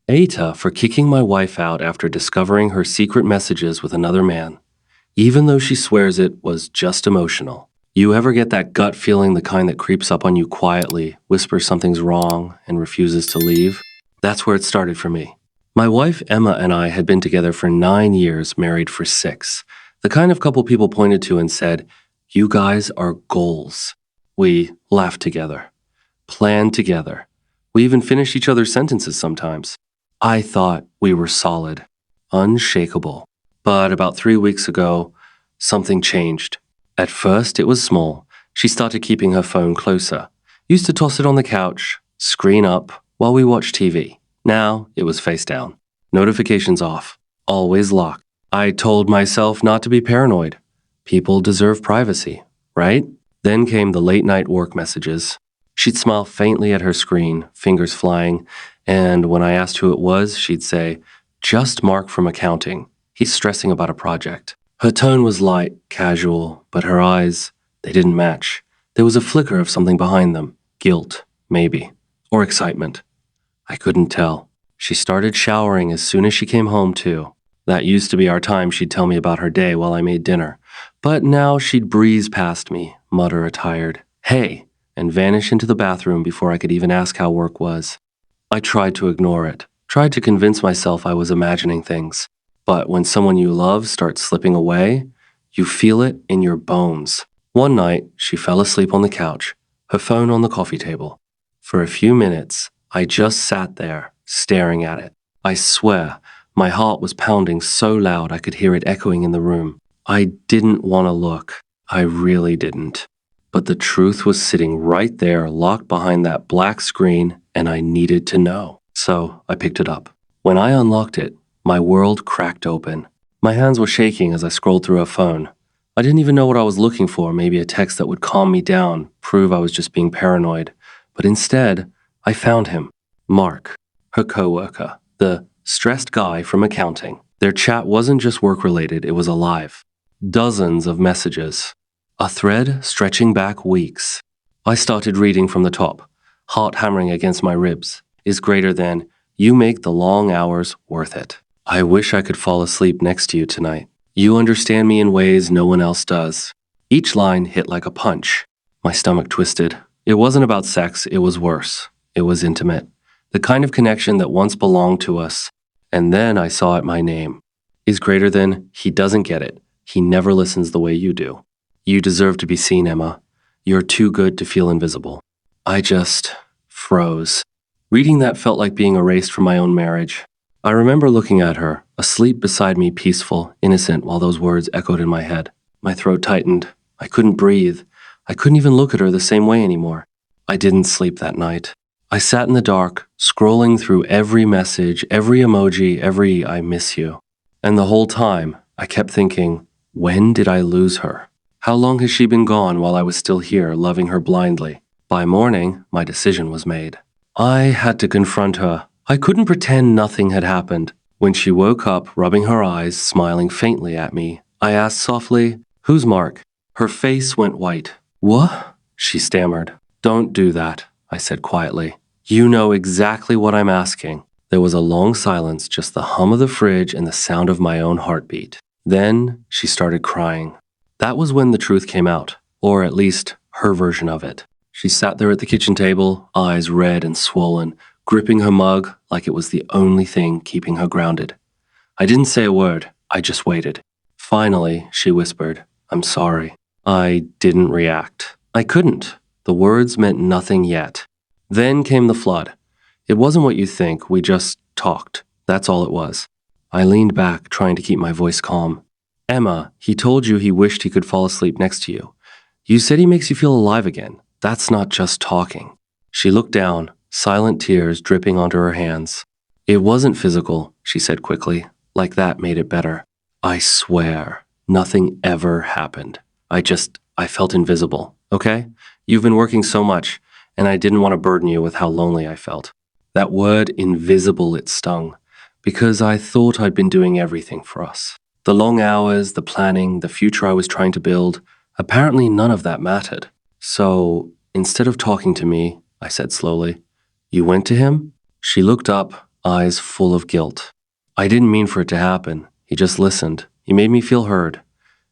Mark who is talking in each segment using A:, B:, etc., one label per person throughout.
A: AITA for kicking my wife out after discovering her secret messages with another man, even though she swears it was just emotional. You ever get that gut feeling, the kind that creeps up on you quietly, whispers something's wrong, and refuses to leave? That's where it started for me. My wife Emma and I had been together for 9 years, married for 6. The kind of couple people pointed to and said, "You guys are goals." We laughed together, planned together. We even finished each other's sentences sometimes. I thought we were solid, unshakable. But about 3 weeks ago, something changed. At first, it was small. She started keeping her phone closer. Used to toss it on the couch, screen up, while we watched TV. Now, it was face down. Notifications off. Always locked. I told myself not to be paranoid. People deserve privacy, right? Then came the late-night work messages. She'd smile faintly at her screen, fingers flying, and when I asked who it was, she'd say, "Just Mark from accounting. He's stressing about a project." Her tone was light, casual, but her eyes, they didn't match. There was a flicker of something behind them. Guilt, maybe. Or excitement. I couldn't tell. She started showering as soon as she came home, too. That used to be our time she'd tell me about her day while I made dinner. But now she'd breeze past me, mutter a tired, "Hey," and vanish into the bathroom before I could even ask how work was. I tried to ignore it, tried to convince myself I was imagining things. But when someone you love starts slipping away, you feel it in your bones. One night, she fell asleep on the couch, her phone on the coffee table. For a few minutes, I just sat there, staring at it. I swear, my heart was pounding so loud I could hear it echoing in the room. I didn't want to look. I really didn't. But the truth was sitting right there, locked behind that black screen, and I needed to know. So I picked it up. When I unlocked it, my world cracked open. My hands were shaking as I scrolled through her phone. I didn't even know what I was looking for, maybe a text that would calm me down, prove I was just being paranoid. But instead, I found him. Mark, her coworker, the stressed guy from accounting. Their chat wasn't just work-related, it was alive. Dozens of messages. A thread stretching back weeks. I started reading from the top, heart hammering against my ribs. Is greater than, "You make the long hours worth it. I wish I could fall asleep next to you tonight. You understand me in ways no one else does." Each line hit like a punch. My stomach twisted. It wasn't about sex, it was worse. It was intimate. The kind of connection that once belonged to us. And then I saw it my name. Is greater than, he doesn't get it. He never listens the way you do. You deserve to be seen, Emma. You're too good to feel invisible. I just froze. Reading that felt like being erased from my own marriage. I remember looking at her, asleep beside me, peaceful, innocent, while those words echoed in my head. My throat tightened. I couldn't breathe. I couldn't even look at her the same way anymore. I didn't sleep that night. I sat in the dark, scrolling through every message, every emoji, every "I miss you." And the whole time, I kept thinking, when did I lose her? How long has she been gone while I was still here, loving her blindly? By morning, my decision was made. I had to confront her. I couldn't pretend nothing had happened. When she woke up, rubbing her eyes, smiling faintly at me, I asked softly, "Who's Mark?" Her face went white. "What?" she stammered. "Don't do that," I said quietly. "You know exactly what I'm asking." There was a long silence, just the hum of the fridge and the sound of my own heartbeat. Then she started crying. That was when the truth came out, or at least her version of it. She sat there at the kitchen table, eyes red and swollen, gripping her mug like it was the only thing keeping her grounded. I didn't say a word, I just waited. Finally, she whispered, "I'm sorry." I didn't react. I couldn't. The words meant nothing yet. Then came the flood. It wasn't what you think, we just talked. That's all it was. I leaned back, trying to keep my voice calm. "Emma, he told you he wished he could fall asleep next to you. You said he makes you feel alive again. That's not just talking." She looked down, silent tears dripping onto her hands. "It wasn't physical," she said quickly. Like that made it better. "I swear, nothing ever happened. I felt invisible, okay? You've been working so much, and I didn't want to burden you with how lonely I felt." That word invisible, it stung, because I thought I'd been doing everything for us. The long hours, the planning, the future I was trying to build, apparently none of that mattered. "So, instead of talking to me," I said slowly, "you went to him?" She looked up, eyes full of guilt. I didn't mean for it to happen. He just listened. He made me feel heard.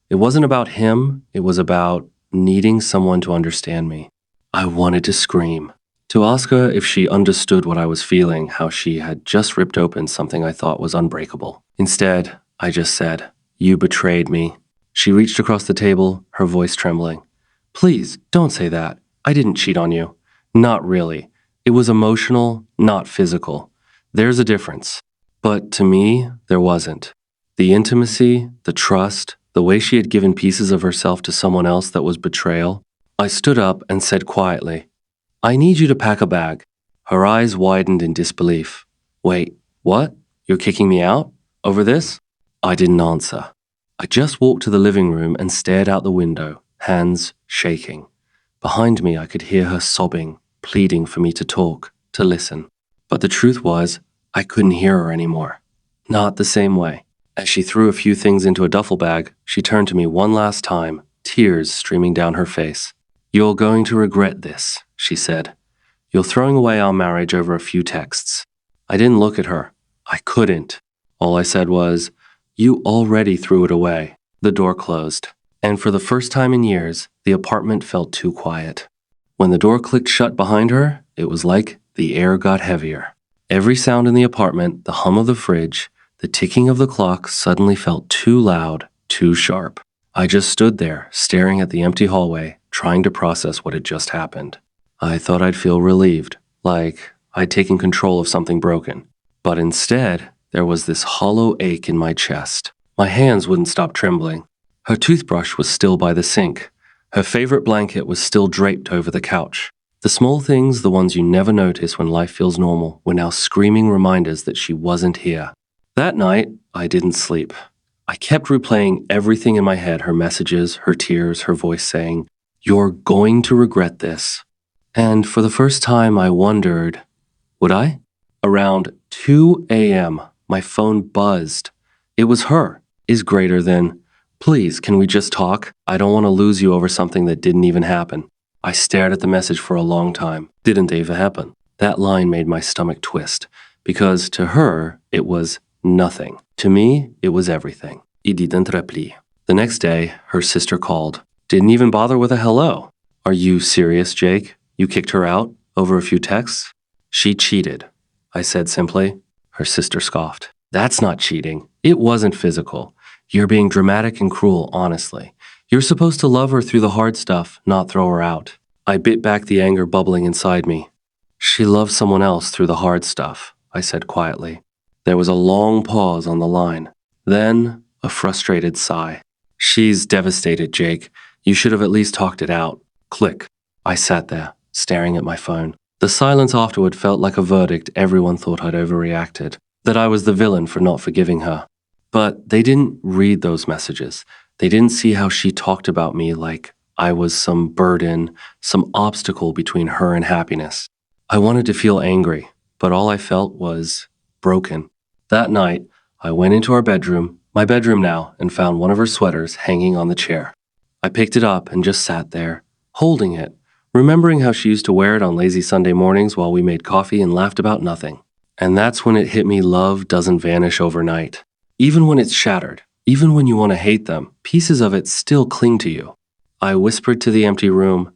A: It wasn't about him. It was about needing someone to understand me. I wanted to scream. To ask her if she understood what I was feeling, how she had just ripped open something I thought was unbreakable. Instead, I just said, "You betrayed me." She reached across the table, her voice trembling. "Please, don't say that. I didn't cheat on you. Not really. It was emotional, not physical. There's a difference." But to me, there wasn't. The intimacy, the trust, the way she had given pieces of herself to someone else that was betrayal. I stood up and said quietly, "I need you to pack a bag." Her eyes widened in disbelief. "Wait, what? You're kicking me out? Over this?" I didn't answer. I just walked to the living room and stared out the window, hands shaking. Behind me, I could hear her sobbing, pleading for me to talk, to listen. But the truth was, I couldn't hear her anymore. Not the same way. As she threw a few things into a duffel bag, she turned to me one last time, tears streaming down her face. "You're going to regret this," she said. "You're throwing away our marriage over a few texts." I didn't look at her. I couldn't. All I said was, "You already threw it away." The door closed. And for the first time in years, the apartment felt too quiet. When the door clicked shut behind her, it was like the air got heavier. Every sound in the apartment, the hum of the fridge, the ticking of the clock suddenly felt too loud, too sharp. I just stood there, staring at the empty hallway, trying to process what had just happened. I thought I'd feel relieved, like I'd taken control of something broken. But instead, there was this hollow ache in my chest. My hands wouldn't stop trembling. Her toothbrush was still by the sink. Her favorite blanket was still draped over the couch. The small things, the ones you never notice when life feels normal, were now screaming reminders that she wasn't here. That night, I didn't sleep. I kept replaying everything in my head, her messages, her tears, her voice saying, "You're going to regret this." And for the first time, I wondered, would I? Around 2 a.m., my phone buzzed. It was her. Is greater than, "Please, can we just talk? I don't want to lose you over something that didn't even happen." I stared at the message for a long time. Didn't even happen. That line made my stomach twist, because to her, it was nothing. To me, it was everything. Il didn't repli. The next day, her sister called. Didn't even bother with a hello. "Are you serious, Jake? You kicked her out over a few texts?" "She cheated," I said simply. Her sister scoffed. "That's not cheating. It wasn't physical. You're being dramatic and cruel, honestly. You're supposed to love her through the hard stuff, not throw her out." I bit back the anger bubbling inside me. "She loved someone else through the hard stuff," I said quietly. There was a long pause on the line. Then, a frustrated sigh. "She's devastated, Jake. You should have at least talked it out." Click. I sat there, staring at my phone. The silence afterward felt like a verdict. Everyone thought I'd overreacted, that I was the villain for not forgiving her. But they didn't read those messages. They didn't see how she talked about me like I was some burden, some obstacle between her and happiness. I wanted to feel angry, but all I felt was broken. That night, I went into our bedroom, my bedroom now, and found one of her sweaters hanging on the chair. I picked it up and just sat there, holding it, remembering how she used to wear it on lazy Sunday mornings while we made coffee and laughed about nothing. And that's when it hit me: love doesn't vanish overnight. Even when it's shattered, even when you want to hate them, pieces of it still cling to you. I whispered to the empty room,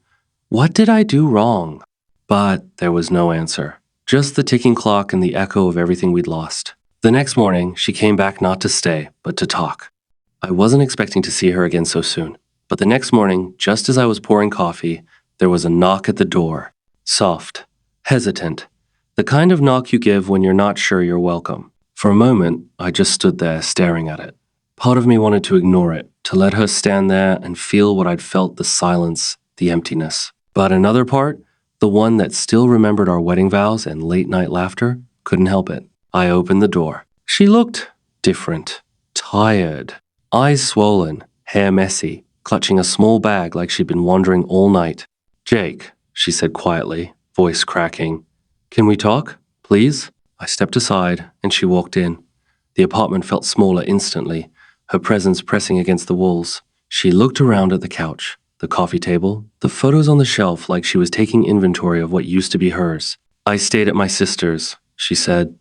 A: "What did I do wrong?" But there was no answer, just the ticking clock and the echo of everything we'd lost. The next morning, she came back not to stay, but to talk. I wasn't expecting to see her again so soon, but the next morning, just as I was pouring coffee, there was a knock at the door. Soft, hesitant, the kind of knock you give when you're not sure you're welcome. For a moment, I just stood there staring at it. Part of me wanted to ignore it, to let her stand there and feel what I'd felt: the silence, the emptiness. But another part, the one that still remembered our wedding vows and late-night laughter, couldn't help it. I opened the door. She looked different, tired, eyes swollen, hair messy, clutching a small bag like she'd been wandering all night. "Jake," she said quietly, voice cracking, "can we talk, please?" I stepped aside, and she walked in. The apartment felt smaller instantly, her presence pressing against the walls. She looked around at the couch, the coffee table, the photos on the shelf, like she was taking inventory of what used to be hers. "I stayed at my sister's," she said.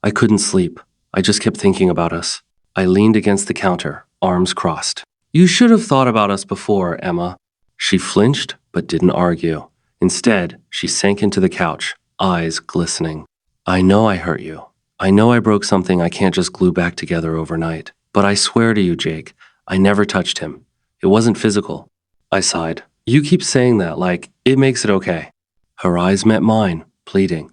A: I couldn't sleep. I just kept thinking about us. I leaned against the counter, arms crossed. You should have thought about us before, Emma. She flinched, but didn't argue. Instead, she sank into the couch, eyes glistening. I know I hurt you. I know I broke something I can't just glue back together overnight. But I swear to you, Jake, I never touched him. It wasn't physical. I sighed. You keep saying that like it makes it okay. Her eyes met mine, pleading.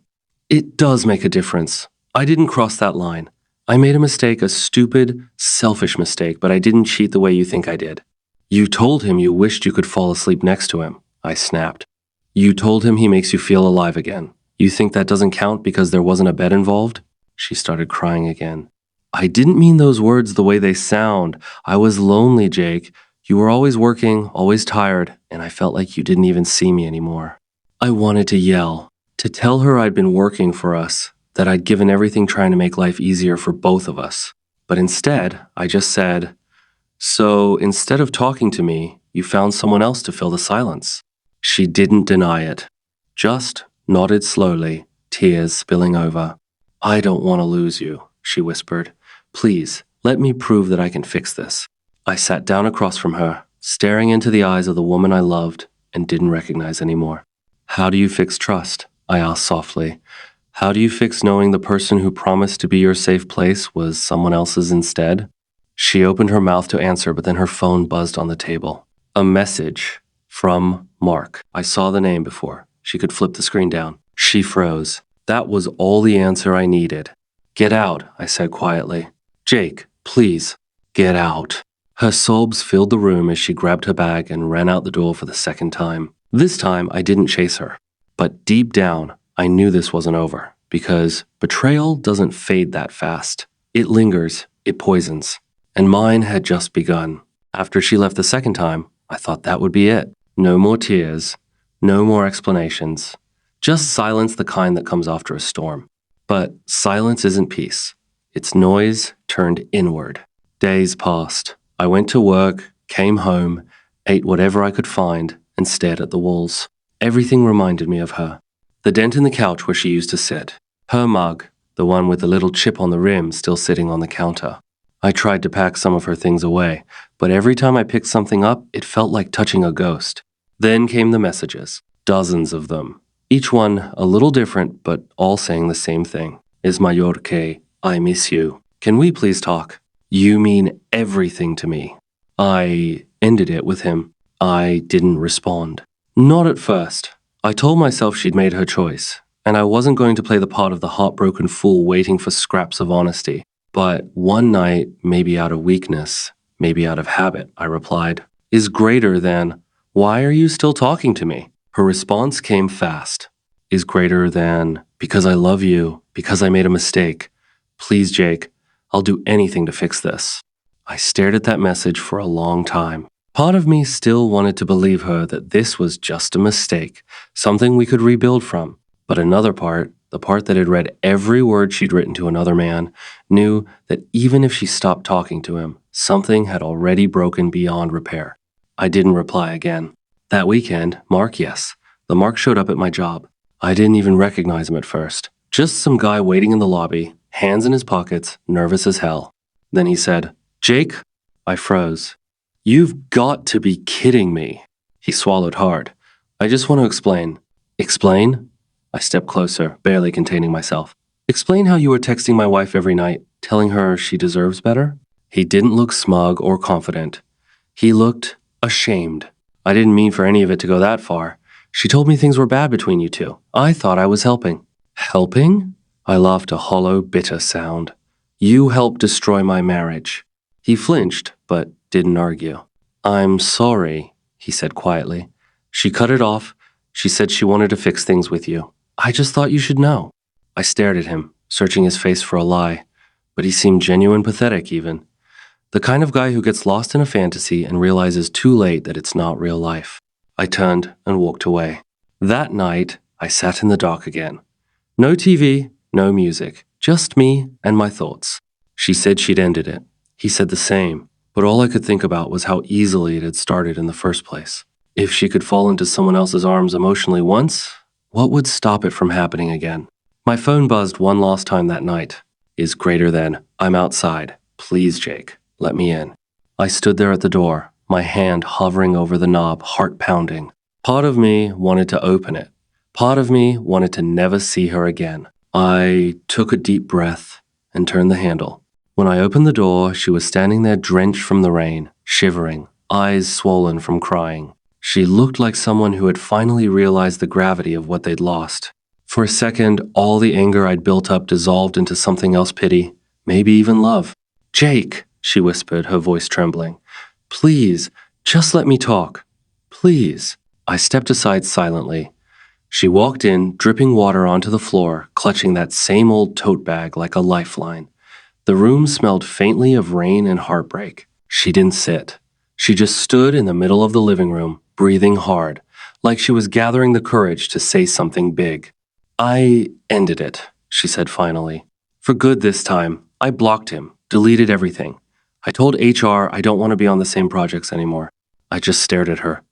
A: It does make a difference. I didn't cross that line. I made a mistake, a stupid, selfish mistake, but I didn't cheat the way you think I did. You told him you wished you could fall asleep next to him, I snapped. You told him he makes you feel alive again. You think that doesn't count because there wasn't a bed involved? She started crying again. I didn't mean those words the way they sound. I was lonely, Jake. You were always working, always tired, and I felt like you didn't even see me anymore. I wanted to yell, to tell her I'd been working for us, that I'd given everything trying to make life easier for both of us. But instead, I just said, so instead of talking to me, you found someone else to fill the silence. She didn't deny it, just nodded slowly, tears spilling over. I don't want to lose you, she whispered. Please, let me prove that I can fix this. I sat down across from her, staring into the eyes of the woman I loved and didn't recognize anymore. How do you fix trust? I asked softly. How do you fix knowing the person who promised to be your safe place was someone else's instead? She opened her mouth to answer, but then her phone buzzed on the table. A message from Mark. I saw the name before. She could flip the screen down. She froze. That was all the answer I needed. Get out, I said quietly. Jake, please, get out. Her sobs filled the room as she grabbed her bag and ran out the door for the second time. This time, I didn't chase her. But deep down, I knew this wasn't over, because betrayal doesn't fade that fast. It lingers, it poisons. And mine had just begun. After she left the second time, I thought that would be it. No more tears, no more explanations. Just silence, the kind that comes after a storm. But silence isn't peace. It's noise turned inward. Days passed. I went to work, came home, ate whatever I could find, and stared at the walls. Everything reminded me of her. The dent in the couch where she used to sit. Her mug, the one with the little chip on the rim, still sitting on the counter. I tried to pack some of her things away, but every time I picked something up, it felt like touching a ghost. Then came the messages. Dozens of them. Each one a little different, but all saying the same thing. Amithejerk, I miss you. Can we please talk? You mean everything to me. I ended it with him. I didn't respond. Not at first. I told myself she'd made her choice, and I wasn't going to play the part of the heartbroken fool waiting for scraps of honesty. But one night, maybe out of weakness, maybe out of habit, I replied, is greater than, why are you still talking to me? Her response came fast. Is greater than, because I love you, because I made a mistake. Please, Jake, I'll do anything to fix this. I stared at that message for a long time. Part of me still wanted to believe her that this was just a mistake, something we could rebuild from. But another part, the part that had read every word she'd written to another man, knew that even if she stopped talking to him, something had already broken beyond repair. I didn't reply again. That weekend, Mark, yes. The Mark showed up at my job. I didn't even recognize him at first. Just some guy waiting in the lobby, hands in his pockets, nervous as hell. Then he said, Jake? I froze. You've got to be kidding me. He swallowed hard. I just want to explain. Explain? I stepped closer, barely containing myself. Explain how you were texting my wife every night, telling her she deserves better? He didn't look smug or confident. He looked ashamed. I didn't mean for any of it to go that far. She told me things were bad between you two. I thought I was helping. Helping? I laughed a hollow, bitter sound. You helped destroy my marriage. He flinched, but didn't argue. I'm sorry, he said quietly. She cut it off. She said she wanted to fix things with you. I just thought you should know. I stared at him, searching his face for a lie, but he seemed genuine, pathetic even. The kind of guy who gets lost in a fantasy and realizes too late that it's not real life. I turned and walked away. That night, I sat in the dark again. No TV, no music, just me and my thoughts. She said she'd ended it. He said the same, but all I could think about was how easily it had started in the first place. If she could fall into someone else's arms emotionally once, what would stop it from happening again? My phone buzzed one last time that night. is greater than, I'm outside. Please, Jake, let me in. I stood there at the door, my hand hovering over the knob, heart pounding. Part of me wanted to open it. Part of me wanted to never see her again. I took a deep breath and turned the handle. When I opened the door, she was standing there drenched from the rain, shivering, eyes swollen from crying. She looked like someone who had finally realized the gravity of what they'd lost. For a second, all the anger I'd built up dissolved into something else, pity, maybe even love. Jake, she whispered, her voice trembling. Please, just let me talk. Please. I stepped aside silently. She walked in, dripping water onto the floor, clutching that same old tote bag like a lifeline. The room smelled faintly of rain and heartbreak. She didn't sit. She just stood in the middle of the living room, breathing hard, like she was gathering the courage to say something big. I ended it, she said finally. For good this time. I blocked him, deleted everything. I told HR I don't want to be on the same projects anymore. I just stared at her.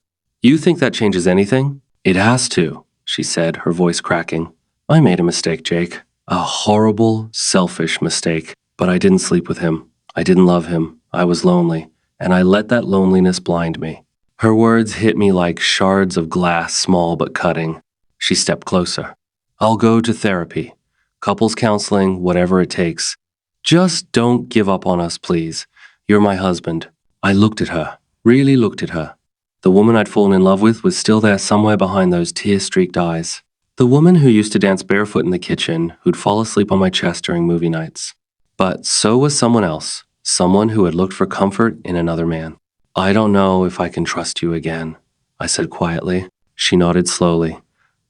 A: You think that changes anything? It has to, she said, her voice cracking. I made a mistake, Jake. A horrible, selfish mistake. But I didn't sleep with him. I didn't love him. I was lonely. And I let that loneliness blind me. Her words hit me like shards of glass, small but cutting. She stepped closer. I'll go to therapy. Couples counseling, whatever it takes. Just don't give up on us, please. You're my husband. I looked at her, really looked at her. The woman I'd fallen in love with was still there somewhere behind those tear-streaked eyes. The woman who used to dance barefoot in the kitchen, who'd fall asleep on my chest during movie nights. But so was someone else, someone who had looked for comfort in another man. I don't know if I can trust you again, I said quietly. She nodded slowly.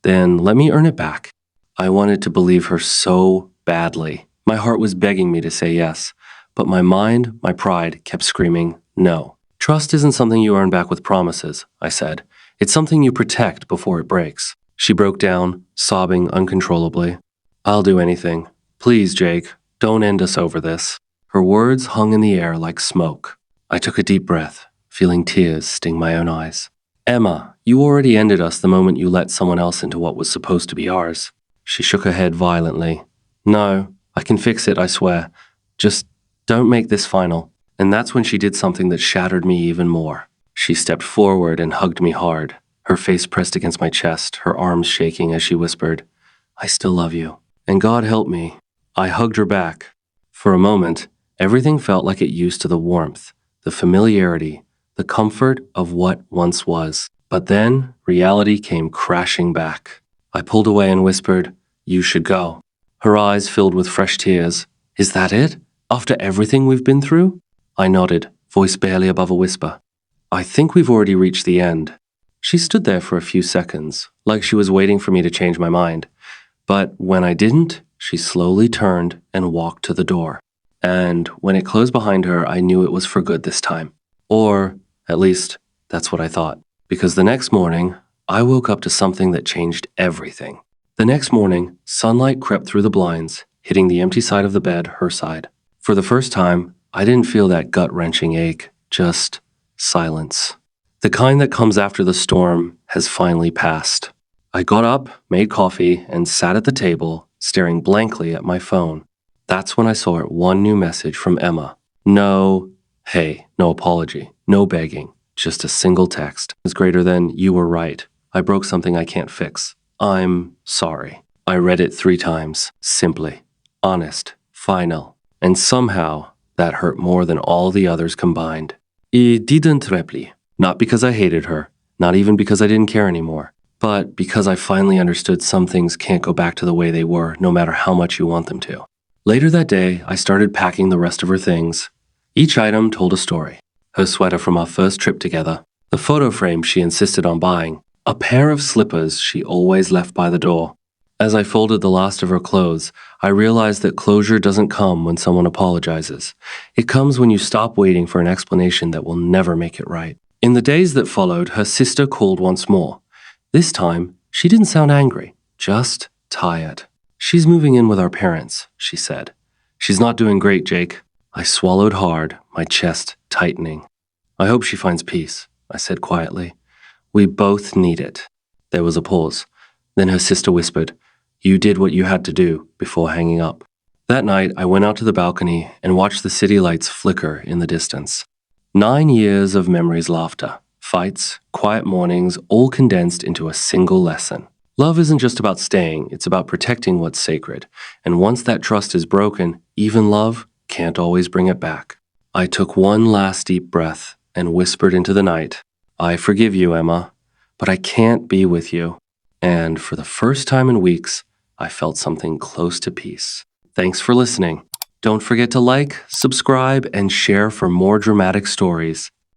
A: Then let me earn it back. I wanted to believe her so badly. My heart was begging me to say yes, but my mind, my pride, kept screaming no. Trust isn't something you earn back with promises, I said. It's something you protect before it breaks. She broke down, sobbing uncontrollably. I'll do anything. Please, Jake, don't end us over this. Her words hung in the air like smoke. I took a deep breath, feeling tears sting my own eyes. Emma, you already ended us the moment you let someone else into what was supposed to be ours. She shook her head violently. No, I can fix it, I swear. Just don't make this final. And that's when she did something that shattered me even more. She stepped forward and hugged me hard, her face pressed against my chest, her arms shaking as she whispered, I still love you. And God help me. I hugged her back. For a moment, everything felt like it used to the warmth, the familiarity, the comfort of what once was. But then reality came crashing back. I pulled away and whispered, You should go. Her eyes filled with fresh tears. Is that it? After everything we've been through? I nodded, voice barely above a whisper. I think we've already reached the end. She stood there for a few seconds, like she was waiting for me to change my mind. But when I didn't, she slowly turned and walked to the door. And when it closed behind her, I knew it was for good this time. Or, at least, that's what I thought. Because the next morning, I woke up to something that changed everything. The next morning, sunlight crept through the blinds, hitting the empty side of the bed, her side. For the first time, I didn't feel that gut-wrenching ache, just silence. The kind that comes after the storm has finally passed. I got up, made coffee, and sat at the table, staring blankly at my phone. That's when I saw one new message from Emma. No apology, no begging, just a single text. It's greater than, you were right. I broke something I can't fix. I'm sorry. I read it 3 times, simply, honest, final, and somehow that hurt more than all the others combined. I didn't reply, not because I hated her, not even because I didn't care anymore, but because I finally understood some things can't go back to the way they were, no matter how much you want them to. Later that day, I started packing the rest of her things. Each item told a story. Her sweater from our first trip together, the photo frame she insisted on buying, a pair of slippers she always left by the door. As I folded the last of her clothes, I realized that closure doesn't come when someone apologizes. It comes when you stop waiting for an explanation that will never make it right. In the days that followed, her sister called once more. This time, she didn't sound angry, just tired. She's moving in with our parents, she said. She's not doing great, Jake. I swallowed hard, my chest tightening. I hope she finds peace, I said quietly. We both need it. There was a pause. Then her sister whispered, You did what you had to do, before hanging up. That night, I went out to the balcony and watched the city lights flicker in the distance. 9 years of memories laughter, fights, quiet mornings, all condensed into a single lesson. Love isn't just about staying, it's about protecting what's sacred. And once that trust is broken, even love can't always bring it back. I took one last deep breath and whispered into the night, I forgive you, Emma, but I can't be with you. And for the first time in weeks, I felt something close to peace. Thanks for listening. Don't forget to like, subscribe, and share for more dramatic stories.